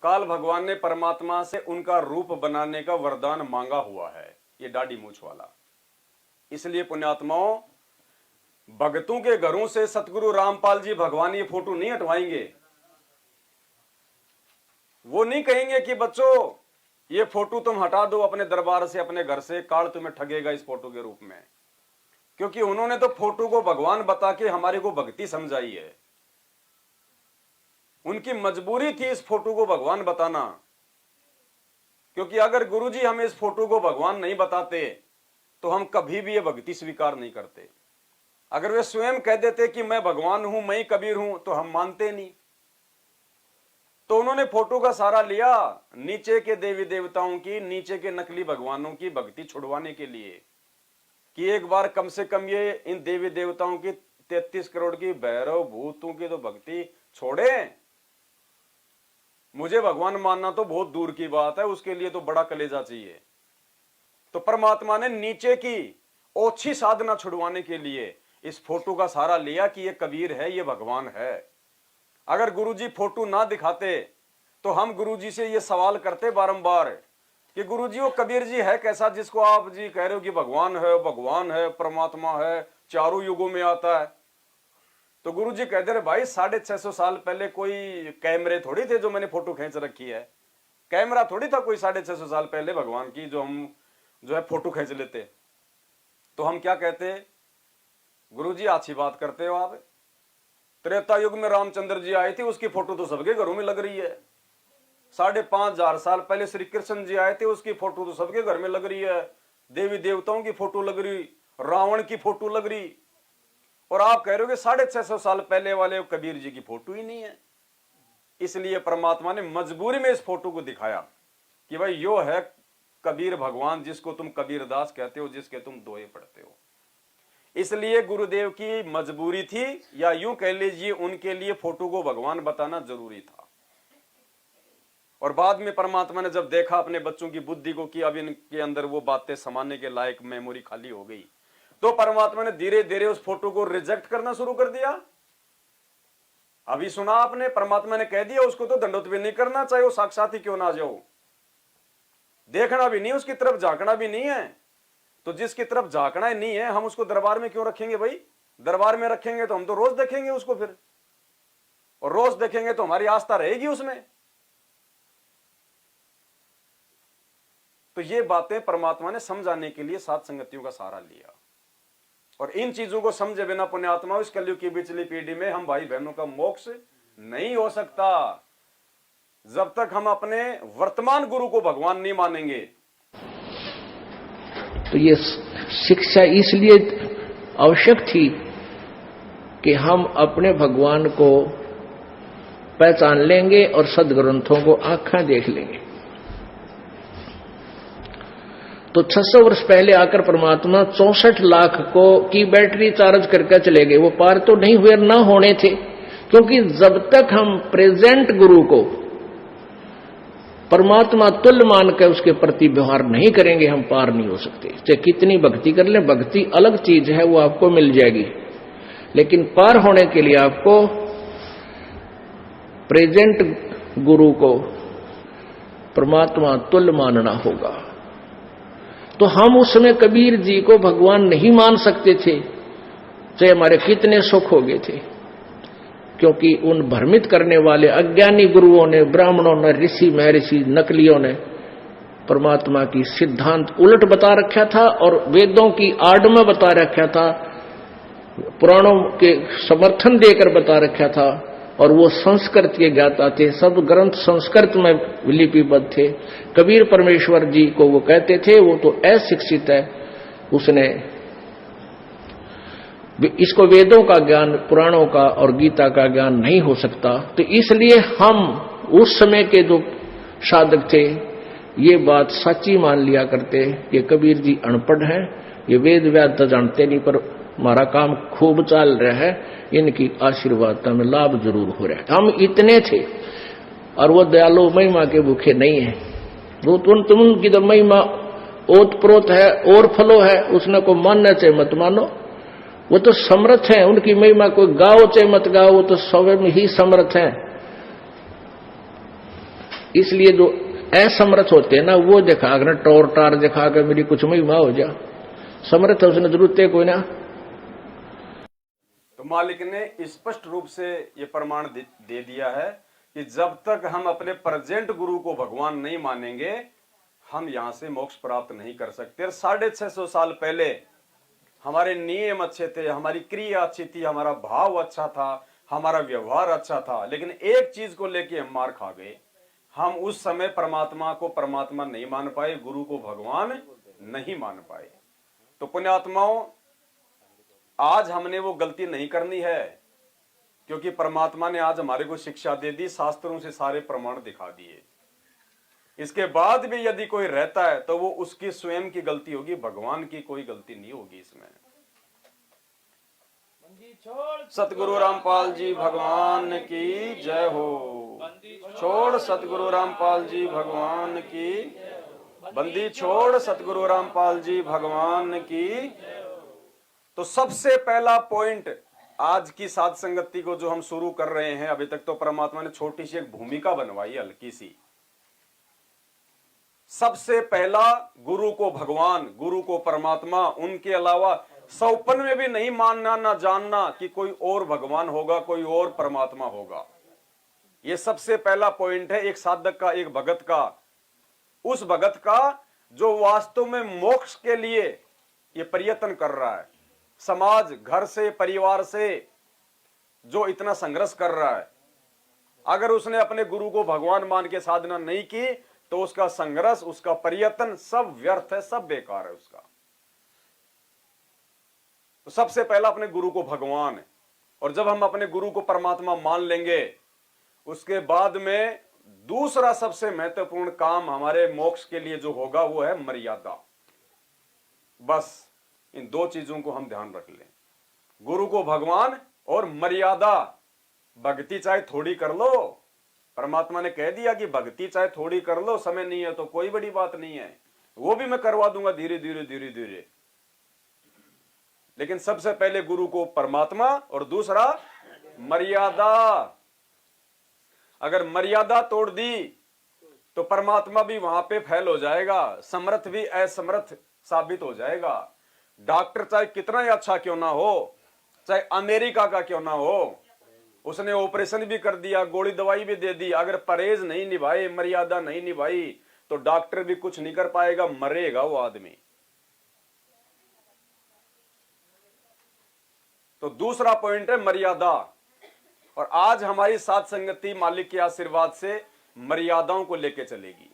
काल भगवान ने परमात्मा से उनका रूप बनाने का वरदान मांगा हुआ है, ये दाढ़ी मूछ वाला। इसलिए पुण्यात्माओं, भगतों के घरों से सतगुरु रामपाल जी भगवान ये फोटो नहीं हटवाएंगे। वो नहीं कहेंगे कि बच्चों ये फोटो तुम हटा दो अपने दरबार से, अपने घर से, काल तुम्हें ठगेगा इस फोटो के रूप में। क्योंकि उन्होंने तो फोटो को भगवान बता के हमारे को भक्ति समझाई है। उनकी मजबूरी थी इस फोटो को भगवान बताना, क्योंकि अगर गुरुजी हमें इस फोटो को भगवान नहीं बताते तो हम कभी भी ये भक्ति स्वीकार नहीं करते। अगर वे स्वयं कह देते कि मैं भगवान हूं, मैं ही कबीर हूं, तो हम मानते नहीं। तो उन्होंने फोटो का सहारा लिया नीचे के देवी देवताओं की, नीचे के नकली भगवानों की भक्ति छुड़वाने के लिए, कि एक बार कम से कम ये इन देवी देवताओं की 33 करोड़ की भैरव भूतों की तो भक्ति छोड़े। मुझे भगवान मानना तो बहुत दूर की बात है, उसके लिए तो बड़ा कलेजा चाहिए। तो परमात्मा ने नीचे की ओछी साधना छुड़वाने के लिए इस फोटो का सहारा लिया कि ये कबीर है, ये भगवान है। अगर गुरुजी फोटो ना दिखाते तो हम गुरुजी से ये सवाल करते बारंबार कि गुरुजी वो कबीर जी है कैसा जिसको आप जी कह रहे हो कि भगवान है, परमात्मा है, चारों युगों में आता है। तो गुरुजी कहते रहे भाई 650 साल पहले कोई कैमरे थोड़ी थे जो मैंने फोटो खींच रखी है। कैमरा थोड़ी था कोई 650 साल पहले भगवान की जो हम जो है फोटो खींच लेते। तो हम क्या कहते, गुरुजी अच्छी बात करते हो आप, त्रेता युग में रामचंद्र जी आए थे, उसकी फोटो तो सबके घरों में लग रही है। 5,500 साल पहले श्री कृष्ण जी आए थे, उसकी फोटो तो सबके घर में लग रही है। देवी देवताओं की फोटो लग रही, रावण की फोटो लग रही, और आप कह रहे हो कि 650 साल पहले वाले कबीर जी की फोटो ही नहीं है। इसलिए परमात्मा ने मजबूरी में इस फोटो को दिखाया कि भाई यो है कबीर भगवान, जिसको तुम कबीरदास कहते हो, जिसके तुम दोहे पढ़ते हो। इसलिए गुरुदेव की मजबूरी थी, या यूं कह लीजिए उनके लिए फोटो को भगवान बताना जरूरी था। और बाद में परमात्मा ने जब देखा अपने बच्चों की बुद्धि को कि अब इनके अंदर वो बातें समाने के लायक मेमोरी खाली हो गई, तो परमात्मा ने धीरे धीरे उस फोटो को रिजेक्ट करना शुरू कर दिया। अभी सुना आपने, परमात्मा ने कह दिया उसको तो दंडोत भी नहीं करना, चाहे वो साक्षात ही क्यों ना जाओ। देखना भी नहीं, उसकी तरफ झांकना भी नहीं है। तो जिसकी तरफ झांकना ही नहीं है, हम उसको दरबार में क्यों रखेंगे भाई? दरबार में रखेंगे तो हम तो रोज देखेंगे उसको फिर, और रोज देखेंगे तो हमारी आस्था रहेगी उसमें। तो ये बातें परमात्मा ने समझाने के लिए सात संगतियों का सहारा लिया। और इन चीजों को समझे बिना पुण्यात्मा इस कलयुग की पिछली पीढ़ी में हम भाई बहनों का मोक्ष नहीं हो सकता, जब तक हम अपने वर्तमान गुरु को भगवान नहीं मानेंगे। तो ये शिक्षा इसलिए आवश्यक थी कि हम अपने भगवान को पहचान लेंगे और सदग्रंथों को आंखें देख लेंगे। तो 600 वर्ष पहले आकर परमात्मा 64 लाख को की बैटरी चार्ज करके चले गए। वो पार तो नहीं हुए, ना होने थे, क्योंकि जब तक हम प्रेजेंट गुरु को परमात्मा तुल्य मान कर उसके प्रति व्यवहार नहीं करेंगे, हम पार नहीं हो सकते। चाहे कितनी भक्ति कर लें, भक्ति अलग चीज है, वो आपको मिल जाएगी, लेकिन पार होने के लिए आपको प्रेजेंट गुरु को परमात्मा तुल्य मानना होगा। तो हम उसमें कबीर जी को भगवान नहीं मान सकते थे, चाहे हमारे कितने सुख हो गए थे, क्योंकि उन भ्रमित करने वाले अज्ञानी गुरुओं ने, ब्राह्मणों ने, ऋषि महर्षि नकलियों ने परमात्मा की सिद्धांत उलट बता रखा था और वेदों की आड़ में बता रखा था, पुराणों के समर्थन देकर बता रखा था। और वो संस्कृत के ज्ञाता थे, सब ग्रंथ संस्कृत में लिपिबद्ध थे। कबीर परमेश्वर जी को वो कहते थे वो तो अशिक्षित है, उसने इसको वेदों का ज्ञान, पुराणों का और गीता का ज्ञान नहीं हो सकता। तो इसलिए हम उस समय के जो साधक थे ये बात सच्ची मान लिया करते कि कबीर जी अनपढ़ हैं, ये वेद व्याद तो जानते नहीं, पर हमारा काम खूब चल रहा है, इनकी आशीर्वाद में लाभ जरूर हो रहा है। हम इतने थे, और वो दयालु महिमा के भूखे नहीं है। वो तुम की तो महिमा ओत प्रोत है और फलो है, उसने को मानना चाहे मत मानो, वो तो समर्थ है। उनकी महिमा कोई गाओ चाहे मत गाओ, वो तो स्वयं ही समर्थ है। इसलिए जो असमर्थ होते हैं ना, वो दिखा कर टोर टार दिखा कर मेरी कुछ महिमा हो जा, समर्थ उसने जरूरत है कोई ना। तो मालिक ने स्पष्ट रूप से ये प्रमाण दे दिया है कि जब तक हम अपने प्रेजेंट गुरु को भगवान नहीं मानेंगे, हम यहां से मोक्ष प्राप्त नहीं कर सकते। 650 साल पहले हमारे नियम अच्छे थे, हमारी क्रिया अच्छी थी, हमारा भाव अच्छा था, हमारा व्यवहार अच्छा था, लेकिन एक चीज को लेके हम मार खा गए। हम उस समय परमात्मा को परमात्मा नहीं मान पाए, गुरु को भगवान नहीं मान पाए। तो पुण्यात्माओं, आज हमने वो गलती नहीं करनी है, क्योंकि परमात्मा ने आज हमारे को शिक्षा दे दी, शास्त्रों से सारे प्रमाण दिखा दिए। इसके बाद भी यदि कोई रहता है तो वो उसकी स्वयं की गलती होगी, भगवान की कोई गलती नहीं होगी इसमें। सतगुरु रामपाल जी भगवान की जय हो। छोड़ सतगुरु रामपाल जी भगवान की, बंदी छोड़ सतगुरु रामपाल जी भगवान की। तो सबसे पहला पॉइंट आज की साध संगति को जो हम शुरू कर रहे हैं, अभी तक तो परमात्मा ने छोटी सी एक भूमिका बनवाई, हल्की सी। सबसे पहला गुरु को भगवान, गुरु को परमात्मा, उनके अलावा सौपन में भी नहीं मानना, ना जानना कि कोई और भगवान होगा, कोई और परमात्मा होगा। यह सबसे पहला पॉइंट है एक साधक का, एक भगत का, उस भगत का जो वास्तव में मोक्ष के लिए यह प्रयत्न कर रहा है। समाज, घर से, परिवार से जो इतना संघर्ष कर रहा है, अगर उसने अपने गुरु को भगवान मान के साधना नहीं की तो उसका संघर्ष, उसका प्रयत्न सब व्यर्थ है, सब बेकार है उसका। तो सबसे पहला अपने गुरु को भगवान है, और जब हम अपने गुरु को परमात्मा मान लेंगे, उसके बाद में दूसरा सबसे महत्वपूर्ण काम हमारे मोक्ष के लिए जो होगा वो है मर्यादा। बस इन दो चीजों को हम ध्यान रख लें, गुरु को भगवान और मर्यादा। भक्ति चाहे थोड़ी कर लो, परमात्मा ने कह दिया कि भक्ति चाहे थोड़ी कर लो, समय नहीं है तो कोई बड़ी बात नहीं है, वो भी मैं करवा दूंगा धीरे धीरे धीरे धीरे। लेकिन सबसे पहले गुरु को परमात्मा और दूसरा मर्यादा। अगर मर्यादा तोड़ दी तो परमात्मा भी वहां पे फेल हो जाएगा, समर्थ भी असमर्थ साबित हो जाएगा। डॉक्टर चाहे कितना ही अच्छा क्यों ना हो, चाहे अमेरिका का क्यों ना हो, उसने ऑपरेशन भी कर दिया, गोली दवाई भी दे दी, अगर परहेज नहीं निभाए, मर्यादा नहीं निभाई, तो डॉक्टर भी कुछ नहीं कर पाएगा, मरेगा वो आदमी। तो दूसरा पॉइंट है मर्यादा। और आज हमारी साध संगति मालिक के आशीर्वाद से मर्यादाओं को लेकर चलेगी।